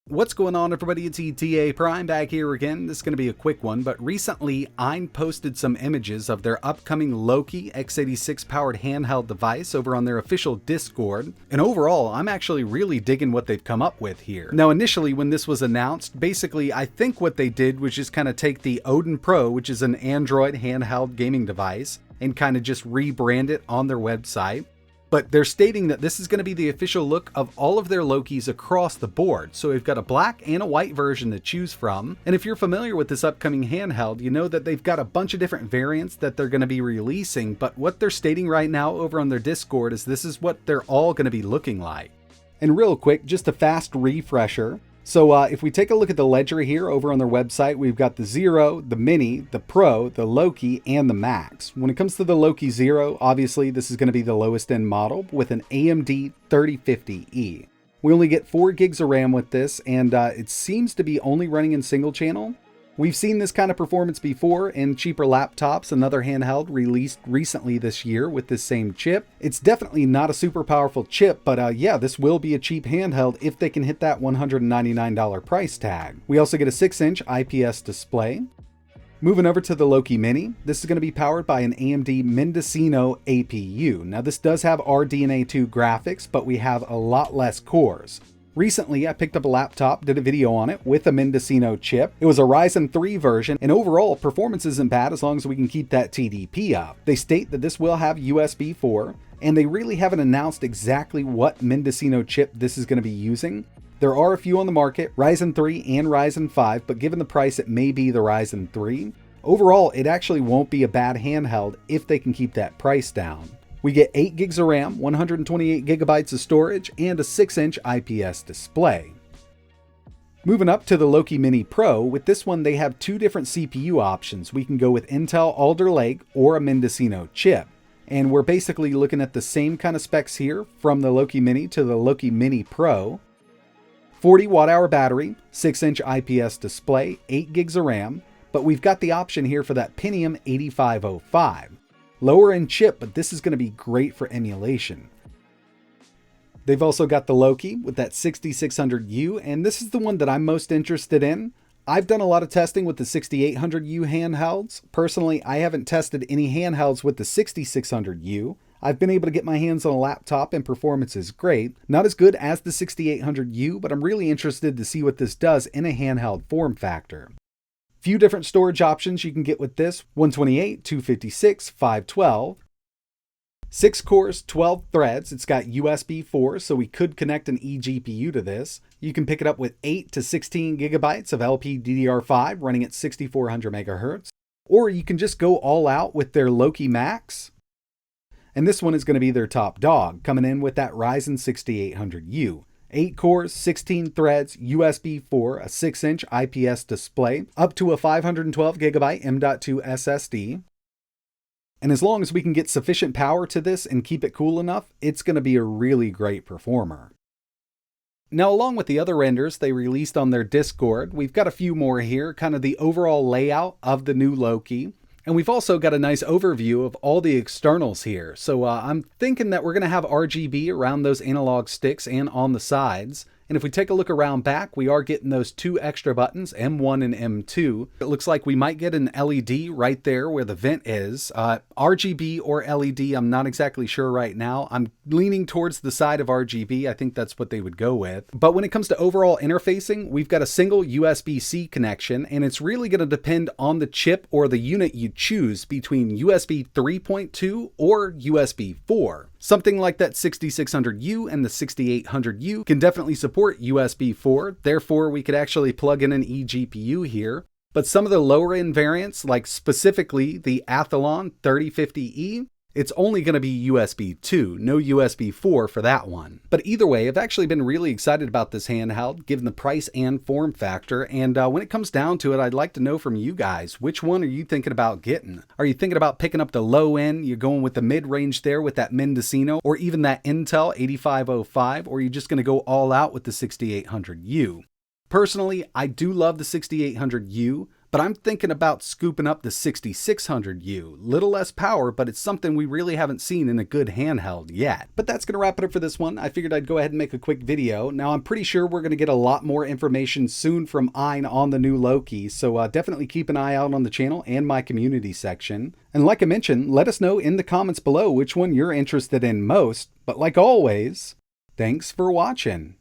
What's going on, everybody? It's ETAPRIME back here again. This is going to be a quick one, but recently AYN posted some images of their upcoming Loki x86 powered handheld device over on their official Discord, and overall I'm actually really digging what they've come up with here. Now initially when this was announced, basically I think what they did was just kind of take the Odin Pro, which is an Android handheld gaming device, and kind of just rebrand it on their website. But they're stating that this is going to be the official look of all of their Lokis across the board. So we've got a black and a white version to choose from. And if you're familiar with this upcoming handheld, you know that they've got a bunch of different variants that they're going to be releasing. But what they're stating right now over on their Discord is this is what they're all going to be looking like. And real quick, just a fast refresher. So if we take a look at the ledger here over on their website, we've got the Zero, the Mini, the Pro, the Loki, and the Max. When it comes to the Loki Zero, obviously this is going to be the lowest end model with an AMD 3050E. We only get 4 gigs of RAM with this, and it seems to be only running in single channel. We've seen this kind of performance before in cheaper laptops. Another handheld released recently this year with this same chip. It's definitely not a super powerful chip, but yeah, this will be a cheap handheld if they can hit that $199 price tag. We also get a 6-inch IPS display. Moving over to the Loki Mini, this is going to be powered by an AMD Mendocino APU. Now this does have RDNA 2 graphics, but we have a lot less cores. Recently, I picked up a laptop, did a video on it with a Mendocino chip. It was a Ryzen 3 version, and overall, performance isn't bad as long as we can keep that TDP up. They state that this will have USB 4, and they really haven't announced exactly what Mendocino chip this is going to be using. There are a few on the market, Ryzen 3 and Ryzen 5, but given the price, it may be the Ryzen 3. Overall, it actually won't be a bad handheld if they can keep that price down. We get 8 gigs of RAM, 128 gigabytes of storage, and a 6-inch IPS display. Moving up to the Loki Mini Pro, with this one they have 2 different CPU options. We can go with Intel Alder Lake or a Mendocino chip. And we're basically looking at the same kind of specs here from the Loki Mini to the Loki Mini Pro. 40 watt-hour battery, 6-inch IPS display, 8 gigs of RAM, but we've got the option here for that Pentium 8505. Lower end chip, but this is going to be great for emulation. They've also got the Loki with that 6600U, and this is the one that I'm most interested in. I've done a lot of testing with the 6800U handhelds. Personally, I haven't tested any handhelds with the 6600U. I've been able to get my hands on a laptop and performance is great. Not as good as the 6800U, but I'm really interested to see what this does in a handheld form factor. Few different storage options you can get with this: 128, 256, 512. 6 cores, 12 threads. It's got USB 4, so we could connect an eGPU to this. You can pick it up with 8 to 16 gigabytes of LPDDR5 running at 6400 megahertz. Or you can just go all out with their Loki Max. And this one is going to be their top dog, coming in with that Ryzen 6800U. 8 cores, 16 threads, USB 4, a 6-inch IPS display, up to a 512 gigabyte M.2 SSD. And as long as we can get sufficient power to this and keep it cool enough, it's going to be a really great performer. Now, along with the other renders they released on their Discord, we've got a few more here, kind of the overall layout of the new Loki. And we've also got a nice overview of all the externals here. So I'm thinking that we're going to have RGB around those analog sticks and on the sides. And if we take a look around back, we are getting those 2 extra buttons, M1 and M2. It looks like we might get an LED right there where the vent is. RGB or LED, I'm not exactly sure right now. I'm leaning towards the side of RGB. I think that's what they would go with. But when it comes to overall interfacing, we've got a single USB-C connection, and it's really going to depend on the chip or the unit you choose between USB 3.2 or USB 4. Something like that 6600U and the 6800U can definitely support USB 4, therefore we could actually plug in an eGPU here. But some of the lower end variants, like specifically the Athlon 3050E, it's only going to be USB 2, no USB 4 for that one. But either way, I've actually been really excited about this handheld, given the price and form factor. And when it comes down to it, I'd like to know from you guys, which one are you thinking about getting? Are you thinking about picking up the low end? You're going with the mid-range there with that Mendocino, or even that Intel 8505, or are you just going to go all out with the 6800U? Personally, I do love the 6800U, But I'm thinking about scooping up the 6600U. Little less power, but it's something we really haven't seen in a good handheld yet. But that's going to wrap it up for this one. I figured I'd go ahead and make a quick video. Now, I'm pretty sure we're going to get a lot more information soon from AYN on the new Loki, so definitely keep an eye out on the channel and my community section. And like I mentioned, let us know in the comments below which one you're interested in most. But like always, thanks for watching.